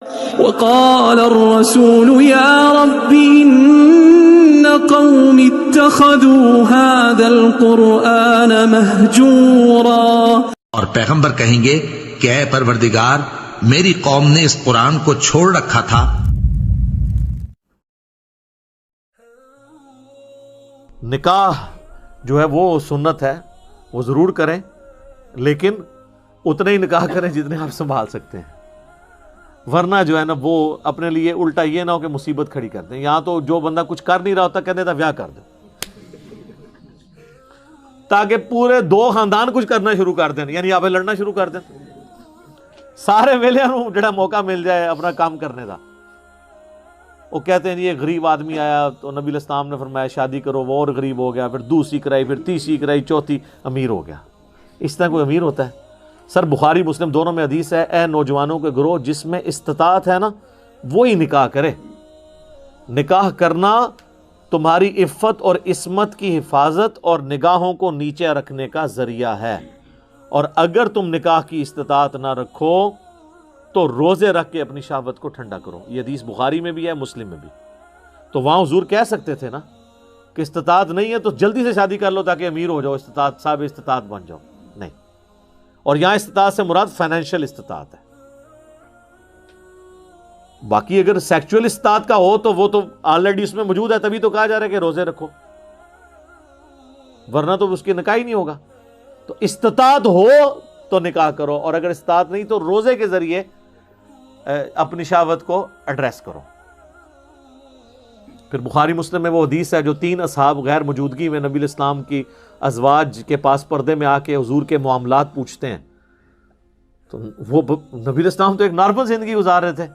وقال الرسول يا رب إن قوم اتخذوا هذا القرآن مهجورا، اور پیغمبر کہیں گے کہ اے پروردگار میری قوم نے اس قرآن کو چھوڑ رکھا تھا۔ نکاح جو ہے وہ سنت ہے، وہ ضرور کریں، لیکن اتنے ہی نکاح کریں جتنے آپ سنبھال سکتے ہیں، ورنہ جو ہے نا وہ اپنے لیے الٹا یہ نہ ہو کہ مصیبت کھڑی کر دیں۔ یہاں تو جو بندہ کچھ کر نہیں رہا ہوتا کہہ دیتا بیاہ کر دو، تاکہ پورے دو خاندان کچھ کرنا شروع کر دیں، یعنی آپ لڑنا شروع کر دیں، سارے ویلیاں نوں جڑا موقع مل جائے اپنا کام کرنے دا۔ وہ کہتے ہیں یہ غریب آدمی آیا تو نبی علیہ السلام نے فرمایا شادی کرو، وہ اور غریب ہو گیا، پھر دوسری کرائی، پھر تیسری کرائی، چوتھی امیر ہو گیا۔ اس طرح کوئی امیر ہوتا ہے؟ سر بخاری مسلم دونوں میں حدیث ہے، اے نوجوانوں کے گروہ جس میں استطاعت ہے نا وہی نکاح کرے۔ نکاح کرنا تمہاری عفت اور عصمت کی حفاظت اور نگاہوں کو نیچے رکھنے کا ذریعہ ہے، اور اگر تم نکاح کی استطاعت نہ رکھو تو روزے رکھ کے اپنی شہوت کو ٹھنڈا کرو۔ یہ حدیث بخاری میں بھی ہے، مسلم میں بھی۔ تو وہاں حضور کہہ سکتے تھے نا کہ استطاعت نہیں ہے تو جلدی سے شادی کر لو تاکہ امیر ہو جاؤ، استطاعت صاحب استطاعت بن جاؤ، نہیں۔ اور یہاں استطاعت سے مراد فائنینشیل استطاعت ہے۔ باقی اگر سیکچول استطاعت کا ہو تو وہ تو آلریڈی اس میں موجود ہے، تبھی تو کہا جا رہا ہے کہ روزے رکھو، ورنہ تو اس کی نکاح ہی نہیں ہوگا۔ تو استطاعت ہو تو نکاح کرو، اور اگر استطاعت نہیں تو روزے کے ذریعے اپنی شہوت کو ایڈریس کرو۔ پھر بخاری مسلم میں وہ حدیث ہے جو 3 اصحاب غیر موجودگی میں نبی الاسلام کی ازواج کے پاس پردے میں آ کے حضور کے معاملات پوچھتے ہیں، تو وہ نبی الاسلام تو ایک نارمل زندگی گزار رہے تھے،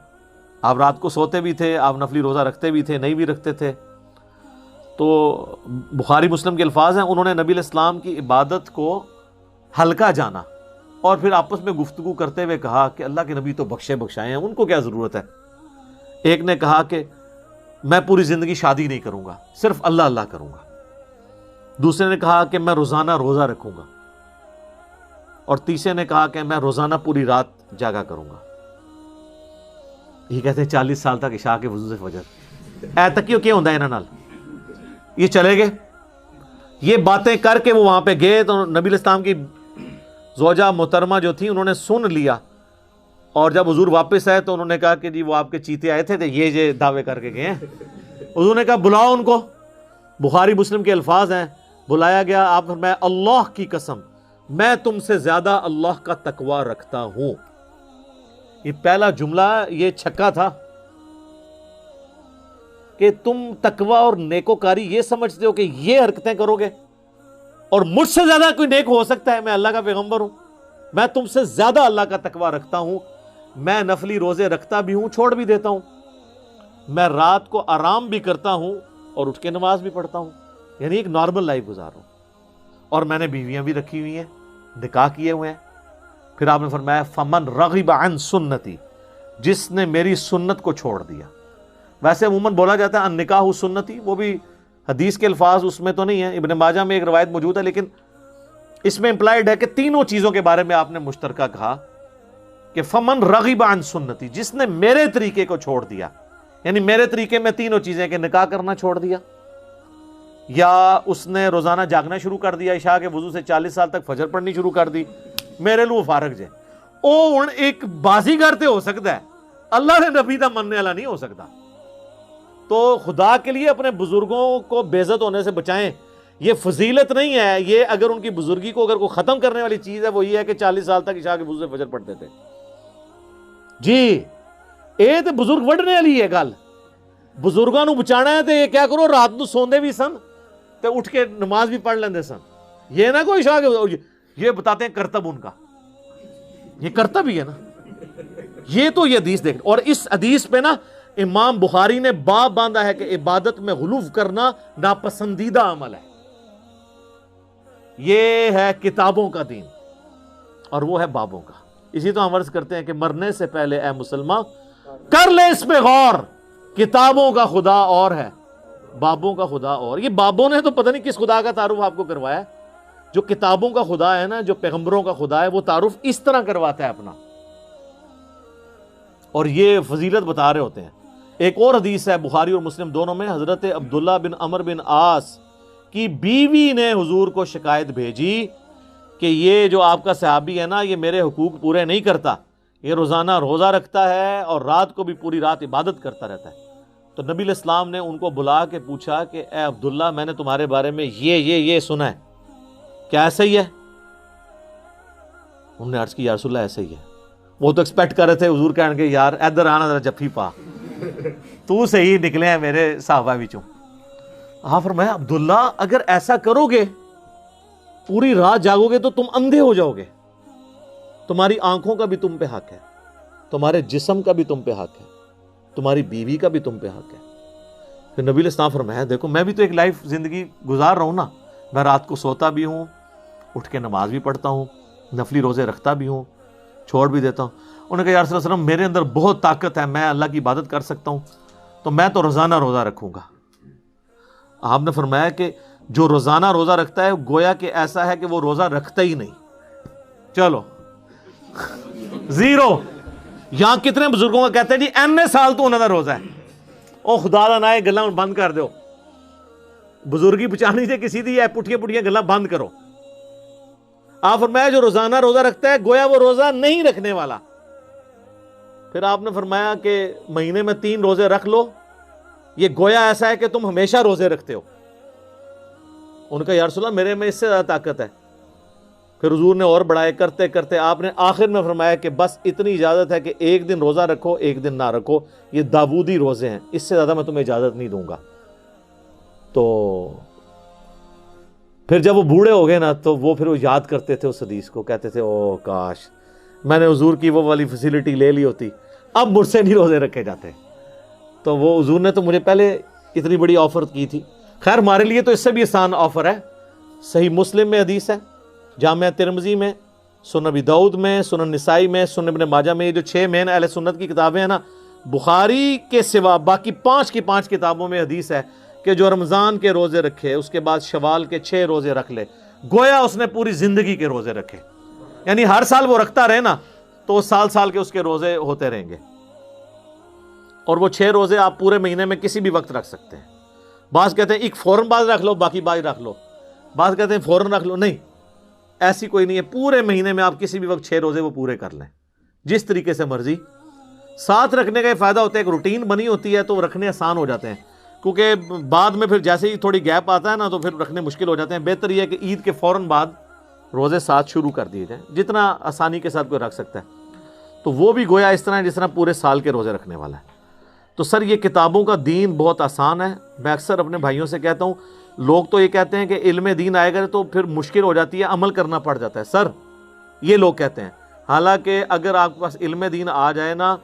آپ رات کو سوتے بھی تھے، آپ نفلی روزہ رکھتے بھی تھے، نہیں بھی رکھتے تھے۔ تو بخاری مسلم کے الفاظ ہیں، انہوں نے نبی الاسلام کی عبادت کو ہلکا جانا اور پھر آپس میں گفتگو کرتے ہوئے کہا کہ اللہ کے نبی تو بخشے بخشائے ہیں، ان کو کیا ضرورت ہے۔ ایک نے کہا کہ میں پوری زندگی شادی نہیں کروں گا، صرف اللہ اللہ کروں گا۔ دوسرے نے کہا کہ میں روزانہ روزہ رکھوں گا، اور تیسرے نے کہا کہ میں روزانہ پوری رات جاگا کروں گا۔ یہ کہتے ہیں 40 سال تک عشاء کے وضو سے فجر اے تکیو کیا ہوندہ ہے انہاں نال۔ یہ چلے گئے، یہ باتیں کر کے وہ وہاں پہ گئے تو نبی علیہ السلام کی زوجہ محترمہ جو تھی انہوں نے سن لیا، اور جب حضور واپس آئے تو انہوں نے کہا کہ جی وہ آپ کے چیتے آئے تھے یہ دعوے کر کے گئے ہیں۔ حضور نے کہا بلاؤ ان کو۔ بخاری مسلم کے الفاظ ہیں، بلایا گیا، آپ فرمایا اللہ کی قسم میں تم سے زیادہ اللہ کا تقوی رکھتا ہوں۔ یہ پہلا جملہ یہ چھکا تھا کہ تم تقوی اور نیکوکاری یہ سمجھتے ہو کہ یہ حرکتیں کرو گے اور مجھ سے زیادہ کوئی نیک ہو سکتا ہے؟ میں اللہ کا پیغمبر ہوں، میں تم سے زیادہ اللہ کا تقوی رکھتا ہوں، میں نفلی روزے رکھتا بھی ہوں، چھوڑ بھی دیتا ہوں، میں رات کو آرام بھی کرتا ہوں اور اٹھ کے نماز بھی پڑھتا ہوں، یعنی ایک نارمل لائف گزار ہوں، اور میں نے بیویاں بھی رکھی ہوئی ہیں، نکاح کیے ہوئے ہیں۔ پھر آپ نے فرمایا فمن رغب عن سنتی، جس نے میری سنت کو چھوڑ دیا۔ ویسے عموماً بولا جاتا ہے ان نکاح سنتی، وہ بھی حدیث کے الفاظ اس میں تو نہیں ہیں، ابن ماجہ میں ایک روایت موجود ہے، لیکن اس میں امپلائڈ ہے کہ تینوں چیزوں کے بارے میں آپ نے مشترکہ کہا کہ فمن رغب عن سنتی، جس نے میرے طریقے کو چھوڑ دیا، یعنی میرے طریقے میں تینوں چیزیں کہ نکاح کرنا چھوڑ دیا، یا اس نے روزانہ جاگنا شروع کر دیا، عشاء کے وضو سے 40 سال تک فجر پڑھنی شروع کر دی، میرے لو فارغ جے۔ او ایک بازی کرتے ہو سکتا ہے، اللہ نے نبی دا مننے والا نہیں ہو سکتا۔ تو خدا کے لیے اپنے بزرگوں کو بے عزت ہونے سے بچائیں، یہ فضیلت نہیں ہے، یہ اگر ان کی بزرگی کو اگر کوئی ختم کرنے والی چیز ہے وہ یہ ہے کہ 40 سال تک عشاء کے وضو سے فجر پڑھتے تھے۔ جی اے تے بزرگ وڈنے والی ہے گل، بزرگاں نو بچانا ہے تے یہ کیا کرو رات نو سوندے بھی سن تے اٹھ کے نماز بھی پڑھ لیندے سن، یہ نہ کوئی عشاء کے، یہ بتاتے ہیں کرتب ان کا، یہ کرتب ہی ہے نا، یہ تو یہ حدیث دیکھ۔ اور اس حدیث پہ نا امام بخاری نے باب باندھا ہے کہ عبادت میں غلو کرنا ناپسندیدہ عمل ہے، یہ ہے کتابوں کا دین اور وہ ہے بابوں کا۔ اسی تو ہم عرض کرتے ہیں کہ مرنے سے پہلے اے مسلمان کر لے اس پہ غور، کتابوں کا خدا اور ہے، بابوں کا خدا اور۔ یہ بابوں نے تو پتہ نہیں کس خدا کا تعارف آپ کو کروایا ہے، جو کتابوں کا خدا ہے نا، جو پیغمبروں کا خدا ہے، وہ تعارف اس طرح کرواتا ہے اپنا۔ اور یہ فضیلت بتا رہے ہوتے ہیں. ایک اور حدیث ہے بخاری اور مسلم دونوں میں, حضرت عبداللہ بن عمر بن عاص کی بیوی نے حضور کو شکایت بھیجی کہ یہ جو آپ کا صحابی ہے نا, یہ میرے حقوق پورے نہیں کرتا, یہ روزانہ روزہ رکھتا ہے اور رات کو بھی پوری رات عبادت کرتا رہتا ہے. تو نبی علیہ السلام نے ان کو بلا کے پوچھا کہ اے عبداللہ, میں نے تمہارے بارے میں یہ سنا ہے, کیا ایسا ہی ہے؟ انہوں نے عرض کی یا رسول اللہ ایسا ہی ہے. وہ تو ایکسپیکٹ کر رہے تھے حضور کہنے کے یار ادھر آنا ذرا جفی پا, تو صحیح نکلے ہیں میرے صحابہ وچوں. ہاں فرمایا عبداللہ اگر ایسا کرو گے, پوری رات جاگو گے تو تم اندھے ہو جاؤ گے, تمہاری آنکھوں کا بھی تم پہ حق ہے, تمہارے جسم کا بھی تم پہ حق ہے, تمہاری بیوی کا بھی تم پہ حق ہے. پھر نبی علیہ السلام فرمایا دیکھو میں بھی تو ایک لائف زندگی گزار رہا ہوں نا, میں رات کو سوتا بھی ہوں, اٹھ کے نماز بھی پڑھتا ہوں, نفلی روزے رکھتا بھی ہوں, چھوڑ بھی دیتا ہوں. انہوں نے کہا یا رسول اللہ صلی اللہ علیہ وسلم میرے اندر بہت طاقت ہے, میں اللہ کی عبادت کر سکتا ہوں, تو میں تو روزانہ روزہ رکھوں گا. آپ نے فرمایا کہ جو روزانہ روزہ رکھتا ہے گویا کہ ایسا ہے کہ وہ روزہ رکھتا ہی نہیں. چلو زیرو. یہاں کتنے بزرگوں کا کہتے ہیں جی این سال تو انہوں کا روزہ ہے, او خدا دا نہ گلاں بند کر دو, بزرگی بچانی سے کسی دی ہے, پٹھیاں پٹھیاں گلاں بند کرو. آپ فرمایا جو روزانہ روزہ رکھتا ہے گویا وہ روزہ نہیں رکھنے والا. پھر آپ نے فرمایا کہ مہینے میں 3 روزے رکھ لو, یہ گویا ایسا ہے کہ تم ہمیشہ روزے رکھتے ہو. ان کا یا رسول اللہ میرے میں اس سے زیادہ طاقت ہے. پھر حضور نے اور بڑھائے کرتے کرتے آپ نے آخر میں فرمایا کہ بس اتنی اجازت ہے کہ ایک دن روزہ رکھو, ایک دن نہ رکھو, یہ داودی روزے ہیں, اس سے زیادہ میں تمہیں اجازت نہیں دوں گا. تو پھر جب وہ بوڑھے ہو گئے نا تو وہ پھر وہ یاد کرتے تھے اس حدیث کو, کہتے تھے او کاش میں نے حضور کی وہ والی فیسلٹی لے لی ہوتی, اب مجھ سے نہیں روزے رکھے جاتے. تو وہ حضور نے تو مجھے پہلے اتنی بڑی آفر کی تھی. خیر ہمارے لیے تو اس سے بھی آسان آفر ہے. صحیح مسلم میں حدیث ہے, جامعہ ترمذی میں, سنن ابی داؤد میں, سنن نسائی میں, سنن ابن ماجہ میں, یہ جو 6 مین اہل سنت کی کتابیں ہیں نا, بخاری کے سوا باقی 5 کی 5 کتابوں میں حدیث ہے کہ جو رمضان کے روزے رکھے, اس کے بعد شوال کے 6 روزے رکھ لے, گویا اس نے پوری زندگی کے روزے رکھے. یعنی ہر سال وہ رکھتا رہے نا تو سال کے اس کے روزے ہوتے رہیں گے. اور وہ 6 روزے آپ پورے مہینے میں کسی بھی وقت رکھ سکتے ہیں. بعض کہتے ہیں ایک فوراً بعد رکھ لو, باقی بعد رکھ لو. بعض کہتے ہیں فوراً رکھ لو. نہیں, ایسی کوئی نہیں ہے. پورے مہینے میں آپ کسی بھی وقت 6 روزے وہ پورے کر لیں, جس طریقے سے مرضی. ساتھ رکھنے کا یہ فائدہ ہوتا ہے, ایک روٹین بنی ہوتی ہے تو وہ رکھنے آسان ہو جاتے ہیں, کیونکہ بعد میں پھر جیسے ہی تھوڑی گیپ آتا ہے نا تو پھر رکھنے مشکل ہو جاتے ہیں. بہتر یہ ہے کہ عید کے فوراً بعد روزے ساتھ شروع کر دیے جائیں, جتنا آسانی کے ساتھ کوئی رکھ سکتا ہے. تو وہ بھی گویا اس طرح ہے جس طرح پورے سال کے روزے رکھنے والا ہے. تو سر یہ کتابوں کا دین بہت آسان ہے. میں اکثر اپنے بھائیوں سے کہتا ہوں, لوگ تو یہ کہتے ہیں کہ علم دین آئے گا تو پھر مشکل ہو جاتی ہے, عمل کرنا پڑ جاتا ہے. سر یہ لوگ کہتے ہیں, حالانکہ اگر آپ کے پاس علم دین آ جائے نا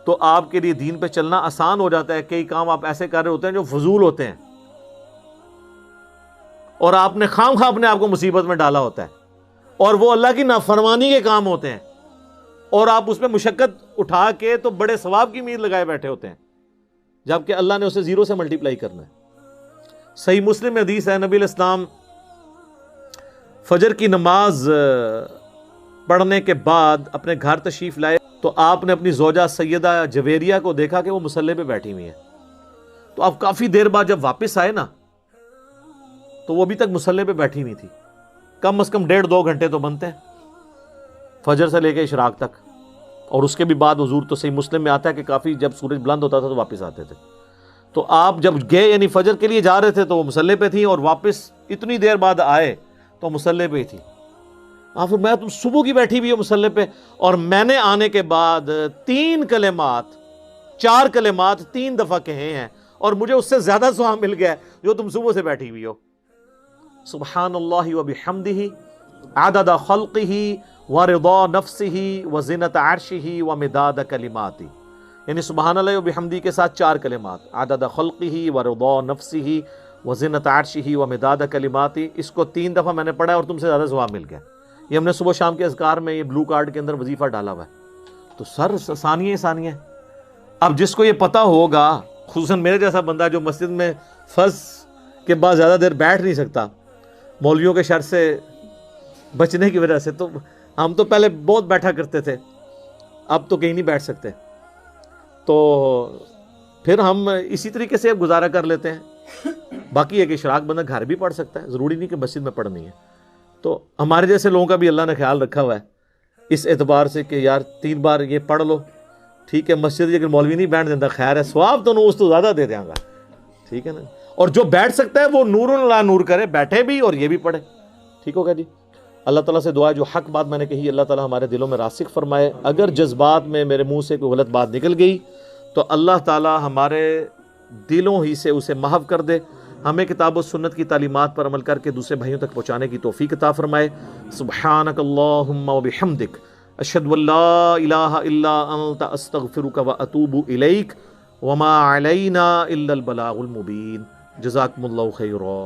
تو آپ کے لیے دین پہ چلنا آسان ہو جاتا ہے. کئی کام آپ ایسے کر رہے ہوتے ہیں جو فضول ہوتے ہیں اور آپ نے خام خواہ اپنے آپ کو مصیبت میں ڈالا ہوتا ہے, اور وہ اللہ کی نافرمانی کے کام ہوتے ہیں, اور آپ اس میں مشقت اٹھا کے تو بڑے ثواب کی امید لگائے بیٹھے ہوتے ہیں, جبکہ اللہ نے اسے 0 سے ملٹیپلائی کرنا ہے. صحیح مسلم میں حدیث ہے, نبی علیہ السلام فجر کی نماز پڑھنے کے بعد اپنے گھر تشریف لائے تو آپ نے اپنی زوجہ سیدہ جویریہ کو دیکھا کہ وہ مصلی پہ بیٹھی ہوئی ہیں. تو آپ کافی دیر بعد جب واپس آئے نا تو وہ ابھی تک مصلی پہ بیٹھی ہوئی تھی. کم از کم 1.5-2 گھنٹے تو بنتے ہیں فجر سے لے کے اشراق تک, اور اس کے بھی بعد حضور تو صحیح مسلم میں آتا ہے کہ کافی جب سورج بلند ہوتا تھا تو واپس آتے تھے. تو آپ جب گئے یعنی فجر کے لیے جا رہے تھے تو وہ مصلی پہ تھیں, اور واپس اتنی دیر بعد آئے تو مصلی پہ ہی تھی. آپ فرمایا تم صبح کی بیٹھی ہوئی ہو مصلی پہ, اور میں نے آنے کے بعد 4 کلمات 3 دفعہ کہے ہیں, اور مجھے اس سے زیادہ ثواب مل گیا جو تم صبح سے بیٹھی ہوئی ہو. سبحان اللہ و بحمدہ عدد خلقہ ورضا نفسہ وزنت عرشہ ومداد کلماتہ. یعنی سبحان اللہ و بحمدہ کے ساتھ 4 کلمات, عدد خلقہ ورضا نفسہ وزنت عرشہ ومداد کلماتہ. اس کو 3 دفعہ میں نے پڑھا اور تم سے زیادہ ثواب مل گیا. یہ ہم نے صبح شام کے اذکار میں یہ بلو کارڈ کے اندر وظیفہ ڈالا ہوا ہے. تو سر ثانیہ. اب جس کو یہ پتا ہوگا, خصوصاً میرے جیسا بندہ جو مسجد میں فرض کے بعد زیادہ دیر بیٹھ نہیں سکتا مولویوں کے شر سے بچنے کی وجہ سے, تو ہم تو پہلے بہت بیٹھا کرتے تھے, اب تو کہیں نہیں بیٹھ سکتے. تو پھر ہم اسی طریقے سے اب گزارا کر لیتے ہیں. باقی ہے کہ اشراق بندہ گھر بھی پڑھ سکتا ہے, ضروری نہیں کہ مسجد میں پڑھنی ہے. تو ہمارے جیسے لوگوں کا بھی اللہ نے خیال رکھا ہوا ہے اس اعتبار سے کہ یار 3 بار یہ پڑھ لو, ٹھیک ہے. مسجد اگر مولوی نہیں بیٹھ دیتا خیر ہے, ثواب تو اس تو زیادہ دے دیں گا, ٹھیک ہے نا. اور جو بیٹھ سکتا ہے وہ نور لا نور کرے, بیٹھے بھی اور یہ بھی پڑھے, ٹھیک ہوگا جی. اللہ تعالیٰ سے دعا ہے جو حق بات میں نے کہی اللہ تعالیٰ ہمارے دلوں میں راسخ فرمائے. اگر جذبات میں میرے منہ سے کوئی غلط بات نکل گئی تو اللہ تعالیٰ ہمارے دلوں ہی سے اسے محو کر دے. ہمیں کتاب و سنت کی تعلیمات پر عمل کر کے دوسرے بھائیوں تک پہنچانے کی توفیق عطا فرمائے. سبحانک اللہم و بحمدک اشہد ان لا الہ الا انت استغفرک و اتوب الیک وما علینا الا البلاغ المبین. جزاکم اللہ خیرا.